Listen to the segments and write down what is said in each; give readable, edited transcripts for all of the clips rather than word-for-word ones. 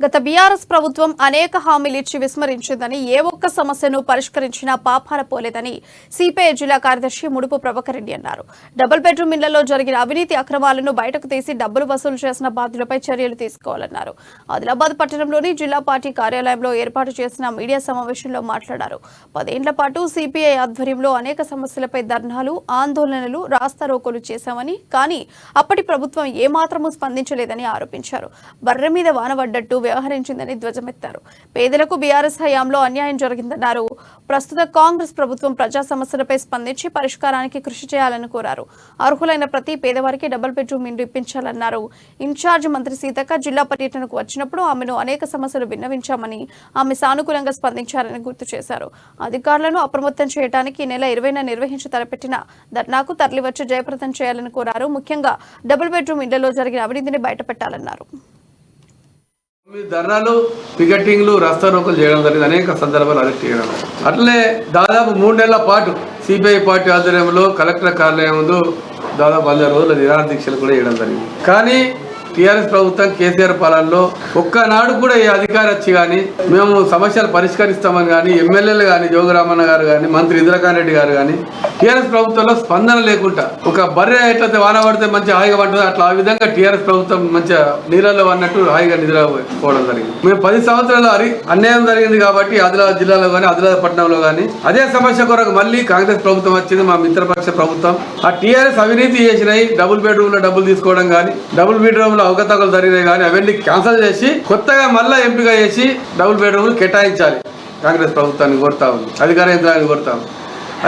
గత బీఆర్ఎస్ ప్రభుత్వం అనేక హామీలు ఇచ్చి విస్మరించిందని ఏ ఒక్క సమస్యను పరిష్కరించినా పాపాన పోలేదని సిపిఐ జిల్లా కార్యదర్శి ముడుపు ప్రభాకర్ రెడ్డి అన్నారు. డబుల్ బెడ్రూమ్ ఇళ్లలో జరిగిన అవినీతి అక్రమాలను బయటకు తీసి డబ్బులు వసూలు చేసిన బాధ్యులపై చర్యలు తీసుకోవాలన్నారు. ఆదిలాబాద్ పట్టణంలోని జిల్లా పార్టీ కార్యాలయంలో ఏర్పాటు చేసిన మీడియా సమావేశంలో మాట్లాడారు. 10 ఏళ్ల పాటు సిపిఐ ఆధ్వర్యంలో అనేక సమస్యలపై ధర్నాలు, ఆందోళనలు, రాస్తారోకోలు చేశామని, కానీ అప్పటి ప్రభుత్వం ఏమాత్రమూ స్పందించలేదని ఆరోపించారు. బర్రె మీద వానబడ్డట్టు వ్యవహరించిందని ధ్వజమెత్తారు. పేదలకు బీఆర్ఎస్ హయాంలో అన్యాయం జరిగిందన్నారు. ప్రస్తుత కాంగ్రెస్ ప్రభుత్వం ప్రజా సమస్యలపై స్పందించి పరిష్కారానికి కృషి చేయాలని కోరారు. అర్హులైన ప్రతి పేదవారికి డబుల్ బెడ్రూమ్ ఇండ్లు ఇప్పించాలన్నారు. ఇన్ఛార్జ్ మంత్రి సీతక్క జిల్లా పర్యటనకు వచ్చినప్పుడు ఆమెను అనేక సమస్యలు విన్నవించామని, ఆమె సానుకూలంగా స్పందించారని గుర్తు చేశారు. అధికారులను అప్రమత్తం చేయడానికి ఈ నెల 20న నిర్వహించి తలపెట్టిన ధర్నాకు తరలివచ్చి జయప్రదం చేయాలని కోరారు. ముఖ్యంగా డబుల్ బెడ్రూమ్ ఇళ్లలో జరిగిన అవినీతిని బయటపెట్టాలన్నారు. ధర్నాలు, పికెటింగ్లు, రాస్తారోకోలు చేయడం జరిగింది. అనేక సందర్భాలు అరెస్ట్ చేయడం. అట్లనే దాదాపు 3 నెలల పాటు సిపిఐ పార్టీ ఆధ్వర్యంలో కలెక్టర్ కార్యాలయం ముందు దాదాపు 100 రోజుల నిరాహార దీక్షలు కూడా చేయడం జరిగింది. కానీ టీఆర్ఎస్ ప్రభుత్వం కేసీఆర్ పాలనలో ఒక్కనాడు కూడా ఈ అధికారి వచ్చి కానీ మేము సమస్యలు పరిష్కరిస్తామని కానీ, ఎమ్మెల్యేలు కానీ, జోగురామన్న గారు కానీ, మంత్రి ఇంద్రకాంత్ రెడ్డి గారు కానీ టీఆర్ఎస్ ప్రభుత్వంలో స్పందన లేకుండా ఒక బర్రె ఎట్లయితే వాన పడితే మంచిగా హాయిగా పడుతుంది అట్లా ఆ విధంగా టీఆర్ఎస్ ప్రభుత్వం మంచిగా నీళ్ళలో అన్నట్టు హాయిగా నిద్రపోవడం జరిగింది. మేము 10 సంవత్సరాలు అన్యాయం జరిగింది కాబట్టి ఆదిలాబాద్ జిల్లాలో కానీ, ఆదిలాబాద్ పట్టణంలో కానీ అదే సమస్య కొరకు మళ్ళీ కాంగ్రెస్ ప్రభుత్వం వచ్చింది. మా మిత్రపక్ష ప్రభుత్వం ఆ టీఆర్ఎస్ అవినీతి చేసినాయి. డబుల్ బెడ్రూమ్ లో డబ్బులు తీసుకోవడం కానీ, డబుల్ బెడ్రూమ్ అవకతవకలు జరిగినాయి కానీ అవన్నీ క్యాన్సల్ చేసి కొత్తగా మళ్ళా ఎంపిక చేసి డబుల్ బెడ్రూమ్లు కేటాయించాలి కాంగ్రెస్ ప్రభుత్వాన్ని కోరుతా ఉంది, అధికార యంత్రాన్ని కోరుతా ఉంది.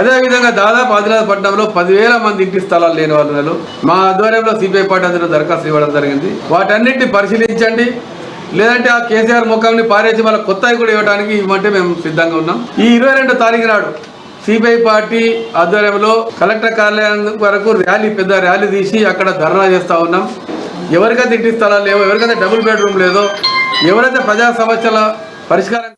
అదేవిధంగా దాదాపు ఆదిలాబాద్ పట్టణంలో 10,000 మంది ఇంటి స్థలాలు లేని వాళ్ళు మా ఆధ్వర్యంలో సిపిఐ పార్టీ ఆధ్వర్యంలో దరఖాస్తు ఇవ్వడం జరిగింది. వాటన్నిటిని పరిశీలించండి, లేదంటే ఆ కేసీఆర్ ముఖంని పారేసి మళ్ళీ కొత్తవి కూడా ఇవ్వడానికి ఇవ్వమంటే మేము సిద్ధంగా ఉన్నాం. ఈ 22 తారీఖు నాడు సిపిఐ పార్టీ ఆధ్వర్యంలో కలెక్టర్ కార్యాలయం వరకు పెద్ద ర్యాలీ తీసి అక్కడ ధర్నా చేస్తూ ఉన్నాం. ఎవరికైతే ఇంటి స్థలాలు లేవో, ఎవరికైతే డబుల్ బెడ్రూమ్ లేదో, ఎవరైతే ప్రజా సమస్యల పరిష్కారం